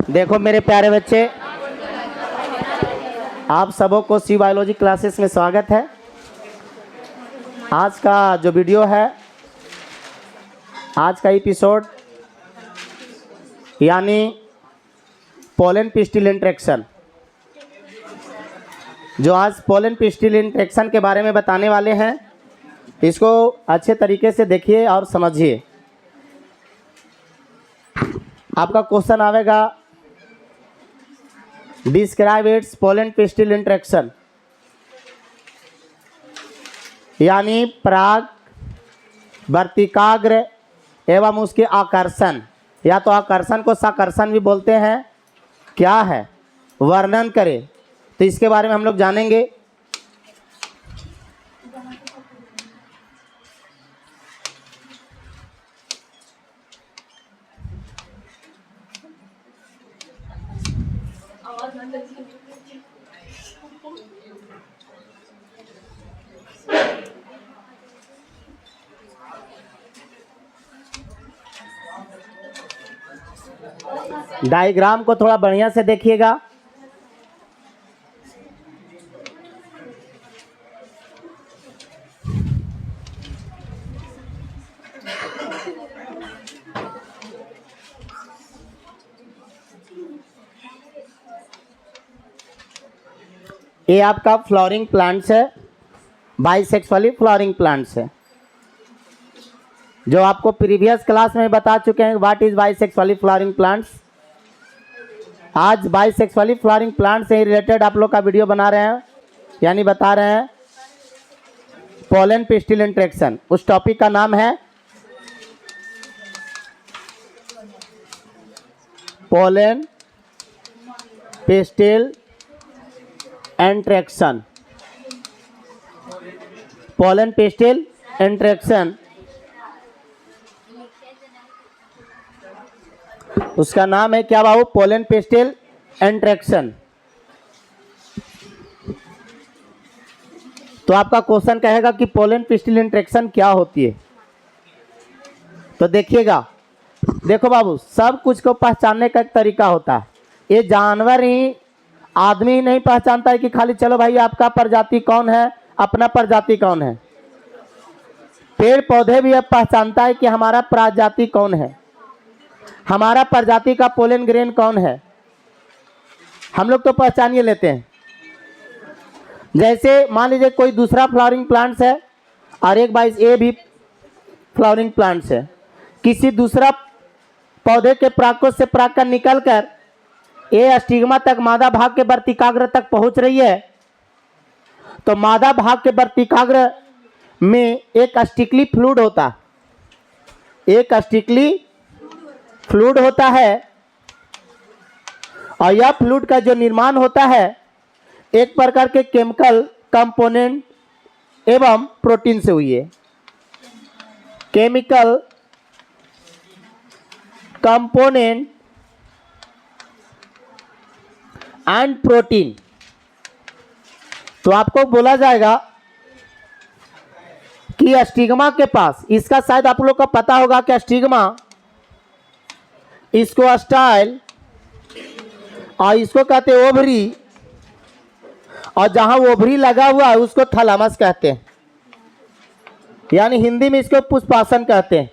देखो मेरे प्यारे बच्चे, आप सबों को सी बायोलॉजी क्लासेस में स्वागत है। आज का जो वीडियो है, आज का एपिसोड यानी पोलन पिस्टिल इंटरेक्शन, जो आज पोलन पिस्टिल इंटरेक्शन के बारे में बताने वाले हैं, इसको अच्छे तरीके से देखिए और समझिए। आपका क्वेश्चन आवेगा, describe its pollen pistil interaction, यानी पराग वर्तिकाग्र एवं उसके आकर्षण, या तो आकर्षण को साकर्षण भी बोलते हैं, क्या है, वर्णन करें। तो इसके बारे में हम लोग जानेंगे। डायग्राम को थोड़ा बढ़िया से देखिएगा। ये आपका फ्लावरिंग प्लांट्स है, बाइसेक्सुअली फ्लावरिंग प्लांट्स है, जो आपको प्रीवियस क्लास में बता चुके हैं व्हाट इज बाइसेक्सुअली फ्लावरिंग प्लांट्स। आज बाइसेक्सुअली फ्लावरिंग प्लांट से रिलेटेड आप लोग का वीडियो बना रहे हैं, यानी बता रहे हैं पोलन पिस्टिल इंटरेक्शन। उस टॉपिक का नाम है pollen pistil interaction. Pollen pistil interaction, उसका नाम है क्या बाबू? Pollen pistil interaction. तो आपका क्वेश्चन कहेगा कि पोलन पिस्टिल इंटरेक्शन क्या होती है। तो देखिएगा, देखो बाबू, सब कुछ को पहचानने का एक तरीका होता है। ये जानवर ही, आदमी ही नहीं पहचानता है कि खाली चलो भाई आपका प्रजाति कौन है, अपना प्रजाति कौन है। पेड़ पौधे भी अब पहचानता है कि हमारा प्रजाति कौन है, हमारा प्रजाति का पोलन ग्रेन कौन है। हम लोग तो पहचानिए लेते हैं। जैसे मान लीजिए कोई दूसरा फ्लावरिंग प्लांट्स है और एक बाइस ए भी फ्लावरिंग प्लांट्स है। किसी दूसरा पौधे के परागकोश से पराग निकल कर ए स्टिग्मा तक मादा भाग के वर्तिकाग्र तक पहुंच रही है। तो मादा भाग के वर्तिकाग्र में एक स्टिकली फ्लूइड होता है, एक स्टिकली फ्लूइड होता है, और यह फ्लूइड का जो निर्माण होता है एक प्रकार के केमिकल कंपोनेंट एवं प्रोटीन से हुई है। Chemical component and protein. तो आपको बोला जाएगा कि स्टिग्मा के पास, इसका शायद आप लोग को पता होगा कि स्टिग्मा, इसको स्टाइल और इसको कहते हैं ओवरी, और जहां ओवरी लगा हुआ है उसको थैलेमस कहते हैं, यानी हिंदी में इसको पुष्पासन कहते हैं।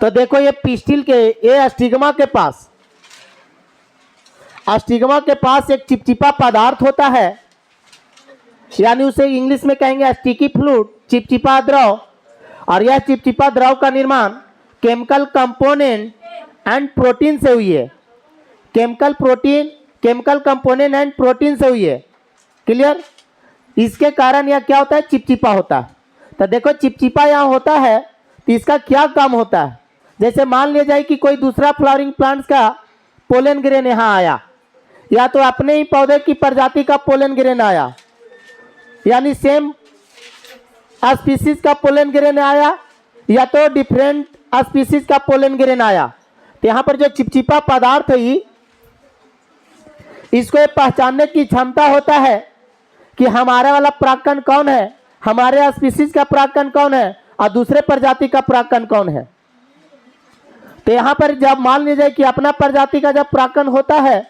तो देखो ये पिस्टिल के, ये स्टिग्मा के पास, स्टिग्मा के पास एक चिपचिपा पदार्थ होता है, यानी उसे इंग्लिश में कहेंगे स्टिकी फ्लूइड, चिपचिपा द्रव। और यह चिपचिपा द्रव का निर्माण केमिकल कंपोनेंट एंड प्रोटीन से हुई है। केमिकल कंपोनेंट एंड प्रोटीन से हुई है। क्लियर? इसके कारण यह क्या होता है? चिपचिपा होता है। तो देखो चिपचिपा यहाँ होता है, तो इसका क्या काम होता है? जैसे मान लिया जाए कि कोई दूसरा फ्लावरिंग प्लांट्स का पोलन ग्रेन यहाँ आया, या तो अपने ही पौधे की प्रजाति का पोलन ग्रेन आया, यानी सेम स्पीसीज का पोलन ग्रेन आया, या तो डिफरेंट स्पीसीज का पोलन ग्रेन आया। तो यहाँ पर जो चिपचिपा पदार्थ है, इसको पहचानने की क्षमता होता है कि हमारा वाला परागकण कौन है, हमारे स्पीसीज का परागकण कौन है और दूसरे प्रजाति का परागकण कौन है। तो यहाँ पर जब मान लीजिए कि अपना प्रजाति का जब परागकण होता है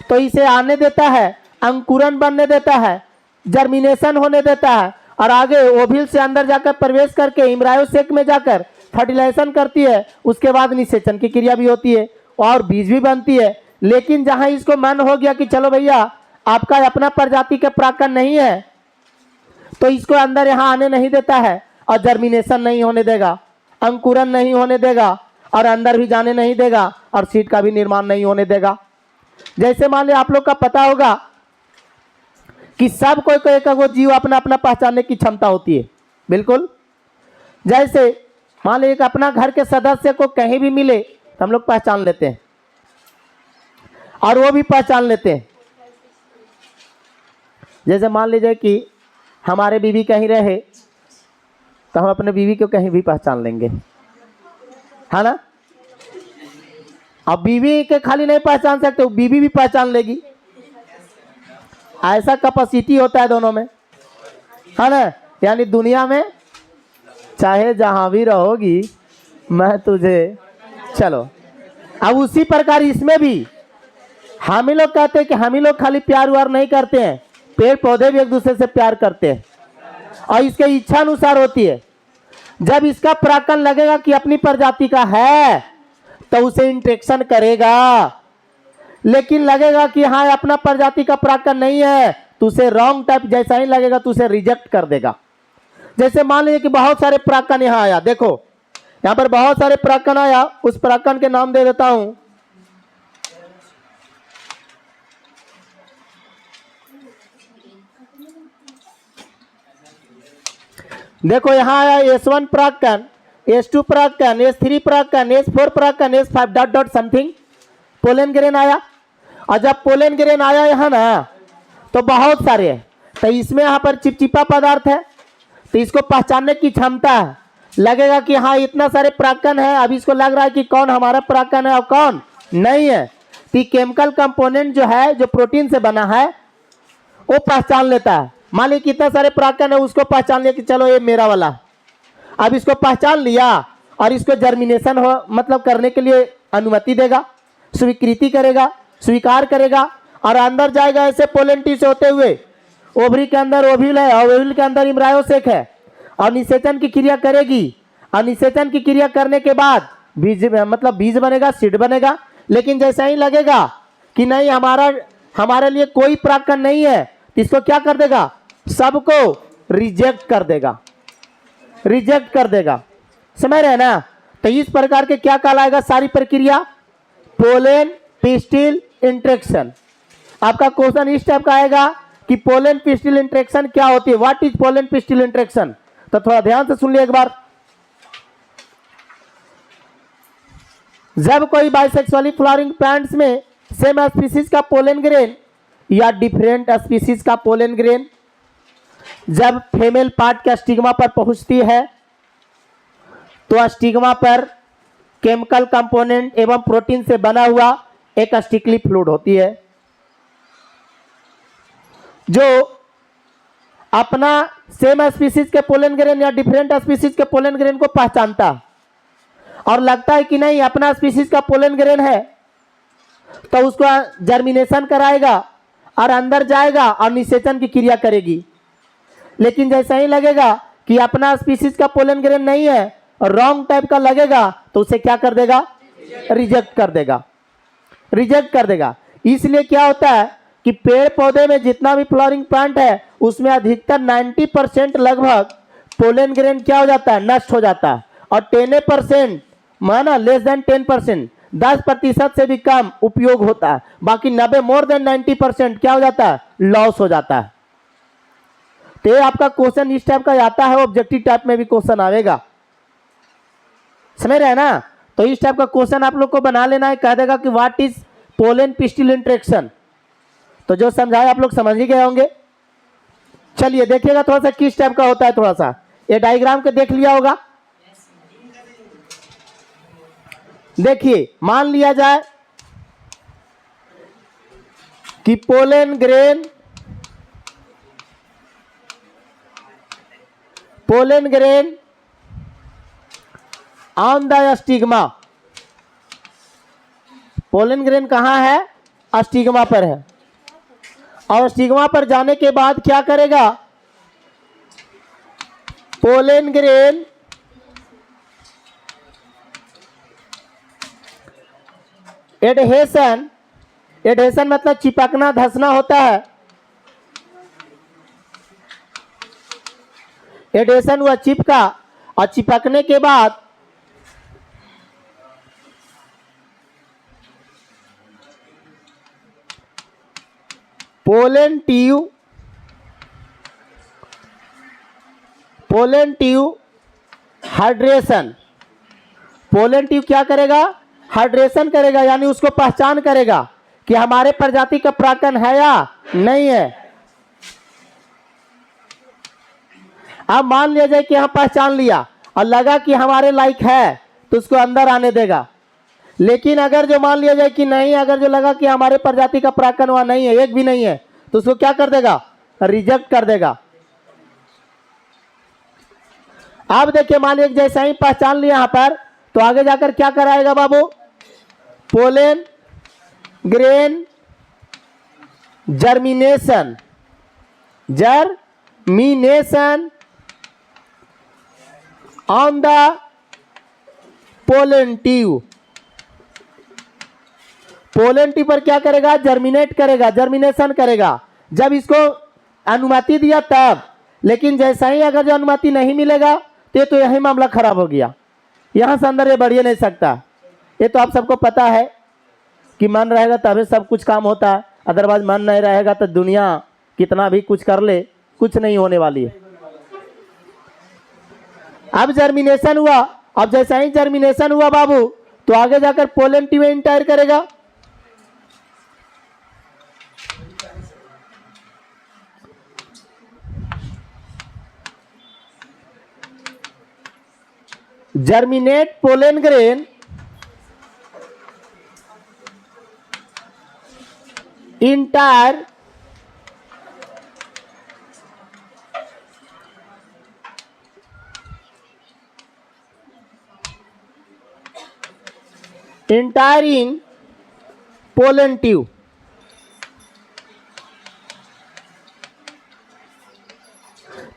तो इसे आने देता है, अंकुरन बनने देता है, जर्मिनेशन होने देता है, और आगे ओव्यूल से अंदर जाकर प्रवेश करके एम्ब्रायोसेक में जाकर फर्टिलाइजेशन करती है। उसके बाद निषेचन की क्रिया भी होती है और बीज भी बनती है। लेकिन जहां इसको मन हो गया कि चलो भैया आपका अपना प्रजाति का परागकण नहीं है, तो इसको अंदर यहाँ आने नहीं देता है और जर्मिनेशन नहीं होने देगा, अंकुरन नहीं होने देगा और अंदर भी जाने नहीं देगा और सीड का भी निर्माण नहीं होने देगा। जैसे मान लिया आप लोग का पता होगा कि सब कोई एक जीव अपना अपना पहचानने की क्षमता होती है, बिल्कुल। जैसे मान लीजिए अपना घर के सदस्य को कहीं भी मिले तो हम लोग पहचान लेते हैं और वो भी पहचान लेते हैं। जैसे मान लीजिए कि हमारे बीवी कहीं रहे तो हम अपने बीवी को कहीं भी पहचान लेंगे, है ना। अब बीवी के खाली नहीं पहचान सकते, बीवी भी पहचान लेगी। ऐसा कैपेसिटी होता है दोनों में, है ना। यानी दुनिया में चाहे जहां भी रहोगी मैं तुझे, चलो। अब उसी प्रकार इसमें भी हम ही लोग कहते हैं कि हम ही लोग खाली प्यार व्यार नहीं करते हैं, पेड़ पौधे भी एक दूसरे से प्यार करते हैं और इसके इच्छा अनुसार होती है। जब इसका परागकण लगेगा कि अपनी प्रजाति का है तो उसे इंट्रेक्शन करेगा, लेकिन लगेगा कि हाँ अपना प्रजाति का परागकण नहीं है तो उसे रॉन्ग टाइप जैसा ही लगेगा तो उसे रिजेक्ट कर देगा। जैसे मान लीजिए कि बहुत सारे परागकण यहाँ आया, देखो यहाँ पर बहुत सारे परागकण आया, उस परागकण के नाम दे देता हूं। देखो यहाँ आया S1 परागकण, S2 परागकण, S3 परागकण, S4 परागकण, S5 dot dot something pollen grain आया। और जब पोलन ग्रेन आया यहाँ ना तो बहुत सारे है, तो इसमें यहाँ पर चिपचिपा पदार्थ है तो इसको पहचानने की क्षमता है। लगेगा कि हाँ इतना सारे परागकण है, अब इसको लग रहा है कि कौन हमारा परागकण है और कौन नहीं है। तो केमिकल कंपोनेंट जो है जो प्रोटीन से बना है वो पहचान लेता है। मान लीजिए कितना सारे परागकण है, उसको पहचान लिया कि चलो ये मेरा वाला। अब इसको पहचान लिया और इसको जर्मिनेशन हो मतलब करने के लिए अनुमति देगा, स्वीकृति करेगा, स्वीकार करेगा और अंदर जाएगा ऐसे पोलन टिश्यू होते हुए। ओवरी के अंदर ओव्यूल है और ओव्यूल के अंदर एम्ब्रायोसेक है और निषेचन की क्रिया करेगी और निषेचन की क्रिया करने के बाद बीज मतलब बीज बनेगा, सीड बनेगा। लेकिन जैसा ही लगेगा कि नहीं हमारे लिए कोई परागकण नहीं है तो इसको क्या कर देगा, सबको रिजेक्ट कर देगा, रिजेक्ट कर देगा। समझ रहे हैं ना। तो इस प्रकार के क्या कहलाएगा सारी प्रक्रिया, पोलन पिस्टिल इंट्रेक्शन। आपका क्वेश्चन इस टाइप का आएगा कि पोलन पिस्टिल इंट्रेक्शन क्या होती है, what is pollen pistil interaction. तो थोड़ा ध्यान से सुन लिया एक बार। जब कोई बाइसेक्सुअली फ्लावरिंग प्लांट्स में सेम स्पीसीज का पोलन ग्रेन या डिफरेंट स्पीसीज का पोलन ग्रेन जब फीमेल पार्ट के स्टिग्मा पर पहुंचती है तो स्टिग्मा पर केमिकल कंपोनेंट एवं प्रोटीन से बना हुआ एक स्टिकली फ्लूइड होती है जो अपना सेम स्पीसीज के पोलन ग्रेन या डिफरेंट स्पीसीज के पोलन ग्रेन को पहचानता और लगता है कि नहीं अपना स्पीसीज का पोलन ग्रेन है तो उसको जर्मिनेशन कराएगा और अंदर जाएगा और निषेचन की क्रिया करेगी। लेकिन जैसा ही लगेगा कि अपना स्पीसीज का पोलन ग्रेन नहीं है और रॉन्ग टाइप का लगेगा तो उसे क्या कर देगा, रिजेक्ट कर देगा, रिजेक्ट कर देगा। इसलिए क्या होता है कि पेड़ पौधे में जितना भी फ्लावरिंग प्लांट है उसमें अधिकतर 90% लगभग पोलन ग्रेन क्या हो जाता है, नष्ट हो जाता है और 10% माना लेस देन 10% 10% से भी कम उपयोग होता है। बाकी 90 मोर देन 90% क्या हो जाता है, लॉस हो जाता है। तो ये आपका क्वेश्चन इस टाइप का आता है, ऑब्जेक्टिव टाइप में भी क्वेश्चन आएगा, समझ रहे हैं ना। तो इस टाइप का क्वेश्चन आप लोग को बना लेना है, कह देगा कि what is pollen pistil interaction. तो जो समझाया आप लोग समझ ही गए होंगे। चलिए देखिएगा थोड़ा सा किस टाइप का होता है, थोड़ा सा ये डायग्राम को देख लिया होगा। देखिए मान लिया जाए कि pollen grain on the stigma, pollen grain कहाँ है? स्टिग्मा पर है। और स्टिग्मा पर जाने के बाद क्या करेगा? पोलन ग्रेन एडहेशन, एडहेशन मतलब चिपकना, धंसना होता है। एडहेशन हुआ, चिपका, और चिपकने के बाद pollen tube, pollen tube hydration, pollen tube क्या करेगा? हाइड्रेशन करेगा, यानी उसको पहचान करेगा कि हमारे प्रजाति का परागकण है या नहीं है। अब मान लिया जाए कि हम पहचान लिया और लगा कि हमारे लायक है तो उसको अंदर आने देगा। लेकिन अगर जो मान लिया जाए कि नहीं, अगर जो लगा कि हमारे प्रजाति का परागकण वहां नहीं है, एक भी नहीं है, तो उसको क्या कर देगा? रिजेक्ट कर देगा। अब देखिए, मान लीजिए जैसा ही पहचान लिया यहां पर, तो आगे जाकर क्या कराएगा बाबू? Pollen grain germination, germination on the pollen tube. Pollen tube पर क्या करेगा? जर्मिनेट करेगा, जर्मिनेशन करेगा। जब इसको अनुमति दिया तब, लेकिन जैसा ही अगर जो अनुमति नहीं मिलेगा तो यही मामला खराब हो गया। यहां से अंदर ये बढ़ नहीं सकता। ये तो आप सबको पता है कि मन रहेगा तभी सब कुछ काम होता है, अदरवाइज मन नहीं रहेगा तो दुनिया कितना भी कुछ कर ले, कुछ नहीं होने वाली है। अब जर्मिनेशन हुआ, अब जैसा ही जर्मिनेशन हुआ बाबू, तो आगे जाकर पोलन ट्यूब में इंटर करेगा। जर्मिनेट पोलन ग्रेन इंटायर इन पोलन ट्यूब।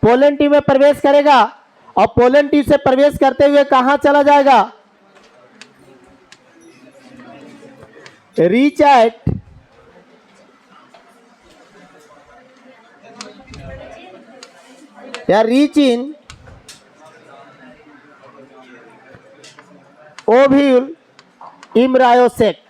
पोलन ट्यूब में प्रवेश करेगा और पोलन ट्यूब से प्रवेश करते हुए कहां चला जाएगा? रीच एट या रीच इन ओव्यूल इम्ब्रायोसेक।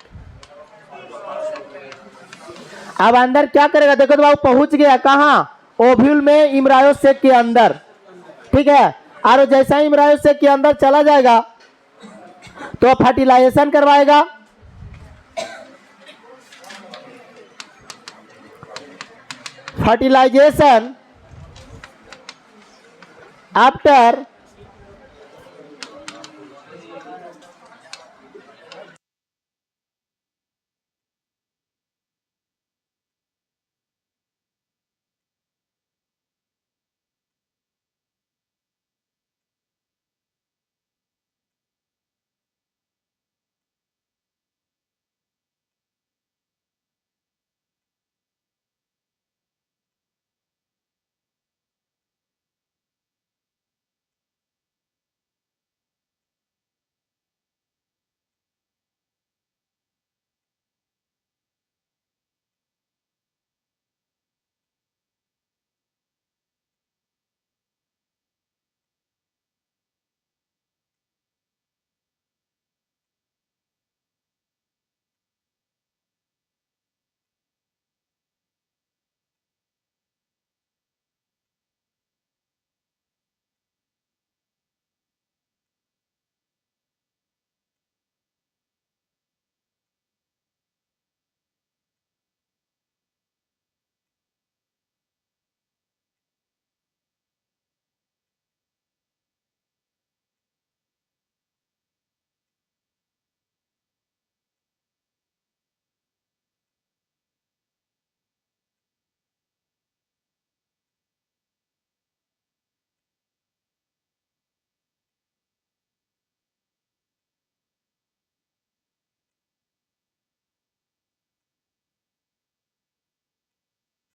अब अंदर क्या करेगा? देखो तो बाबू पहुंच गया कहां? ओव्यूल में इम्ब्रायोसेक के अंदर, ठीक है। और जैसा ही इम्ब्रायोसेक के अंदर चला जाएगा तो फर्टिलाइजेशन करवाएगा। Fertilisation after